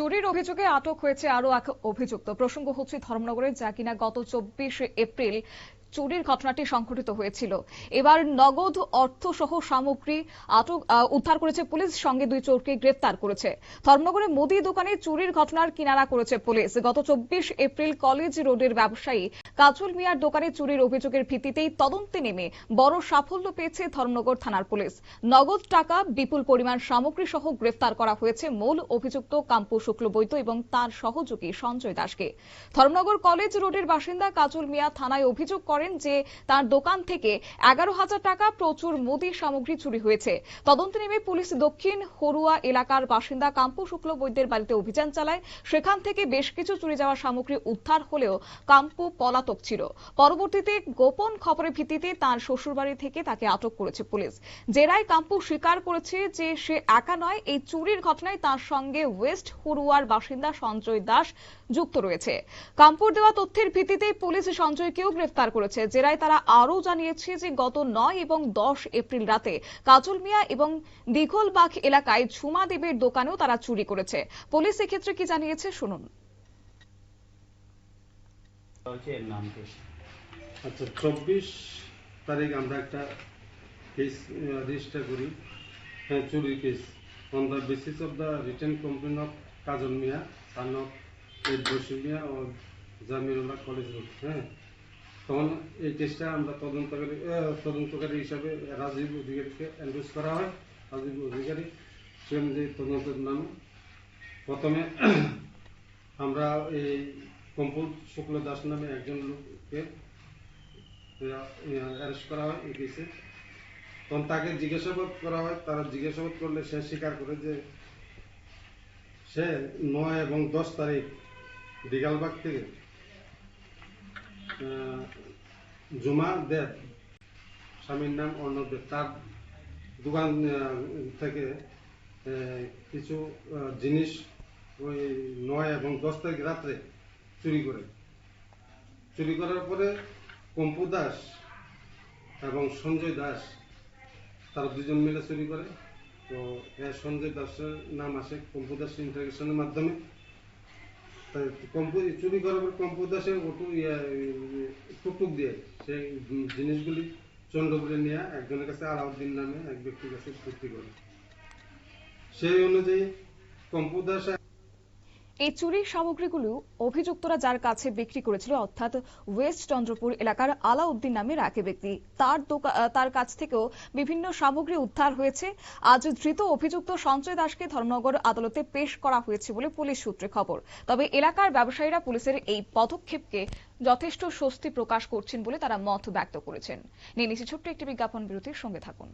চুরির অভিযোগে আটক হয়েছে আরো এক অভিযুক্ত। প্রসঙ্গ হচ্ছে ধর্মনগরের, যা কিনা গত 24 এপ্রিল চুরির ঘটনাটি সংঘটিত হয়েছিল। এবার নগদ অর্থ সহ সামগ্রী উদ্ধার করেছে পুলিশ, সঙ্গে দুই চোরকে গ্রেফতার করেছে। ধর্মনগরে মুদি দোকানে চুরির ঘটনার কিনারা করেছে পুলিশ। গত 24 এপ্রিল কলেজ রোডের ব্যবসায়ী কাজল মিয়ার দোকানে চুরির অভিযোগের ভিত্তিতেই তদন্তে নেমে বড় সাফল্য পেয়েছে ধর্মনগর থানার পুলিশ। নগদ টাকা, বিপুল পরিমাণ সামগ্রী সহ গ্রেফতার করা হয়েছে মূল অভিযুক্ত কাম্পু শুক্লবৈদ্য এবং তার সহযোগী সঞ্জয় দাসকে। ধর্মনগর কলেজ রোডের বাসিন্দা কাজল মিয়া থানায় অভিযোগ করেন যে তার দোকান থেকে 11,000 টাকা প্রচুর মুদি সামগ্রী চুরি হয়েছে। তদন্তে নেমে পুলিশ দক্ষিণ হরুয়া এলাকার বাসিন্দা কাম্পু শুক্লবৈদ্যের বাড়িতে অভিযান চালায়। সেখান থেকে বেশ কিছু চুরি যাওয়া সামগ্রী উদ্ধার হলেও কাম্পু পলাতক ছিল। পরবর্তীতে গোপন খবরের ভিত্তিতে তার শ্বশুরবাড়ি থেকে তাকে আটক করেছে পুলিশ। জেরায় কাম্পু স্বীকার করেছে যে সে একা নয়, এই চুরির ঘটনায় তার সঙ্গে ওয়েস্ট হরুয়ার বাসিন্দা সঞ্জয় দাস যুক্ত রয়েছে। কাম্পুর দেওয়া তথ্যের ভিত্তিতে পুলিশ সঞ্জয়কেও গ্রেফতার করেছে। জেরায় তারা আরও জানিয়েছে যে গত 9 এবং 10 এপ্রিল রাতে কাজল মিয়া এবং দিঘলবাগ এলাকায় ঝুমা দেবের দোকানেও তারা চুরি করেছে। পুলিশ এক্ষেত্রে কি জানিয়েছে শুনুন। আচ্ছা, 24 তারিখ আমরা একটা কেস রেজিস্টার করি, চুরির case, on the basis of the written complaint of Kajal Miah, son of Basir Miah ও জামিরুল্লাহ কলেজ রোড। তখন এই কেসটা আমরা তদন্তকারী হিসাবে রাজীব অধিকারীকে এনরোজ করা হয়। রাজীব অধিকারী সে অনুযায়ী তদন্তের নামে প্রথমে আমরা এই কম্পু শুক্ল দাস নামে একজন লোককে অ্যারেস্ট করা হয় এই কেসে। তখন তাকে জিজ্ঞাসাবাদ করা হয়। তারা জিজ্ঞাসাবাদ করলে সে স্বীকার করে যে সে 9 এবং 10 তারিখ দিঘলবাগ থেকে জুমা দেব, স্বামীর নাম অর্ণব দেব, তার দোকান থেকে কিছু জিনিস ওই 9 এবং 10 তারিখ রাত্রে চুরি করার পরে কম্পু দাস এবং সঞ্জয় দাস তারা দুজন মিলে চুরি করে। তো সঞ্জয় দাসের নাম আসে কম্পু দাস ইন্টারগেশনের মাধ্যমে। চুরি করার পর কম্পু দাসের টুকটুক দিয়ে সেই জিনিসগুলি চন্দ্রপুরে নিয়ে একজনের কাছে আলাউদ্দিন নামে এক ব্যক্তির কাছে বিক্রি করে। সেই অনুযায়ী কম্পু দাস এই চুরির সামগ্রীগুলো অভিযুক্তরা যার কাছে বিক্রি করেছিল, অর্থাৎ ওয়েস্ট চন্দ্রপুর এলাকার আলাউদ্দিন নামের এক ব্যক্তি, তার কাছ থেকেও বিভিন্ন সামগ্রী উদ্ধার হয়েছে। আজ ধৃত অভিযুক্ত সঞ্জয় দাসকে ধর্মনগর আদালতে পেশ করা হয়েছে বলে পুলিশ সূত্রে খবর। তবে এলাকার ব্যবসায়ীরা পুলিশের এই পদক্ষেপকে যথেষ্ট স্বস্তি প্রকাশ করছেন বলে তারা মত ব্যক্ত করেছেন। নিয়ে নিচ্ছে ছোট্ট একটি বিজ্ঞাপন বিরতির সঙ্গে থাকুন।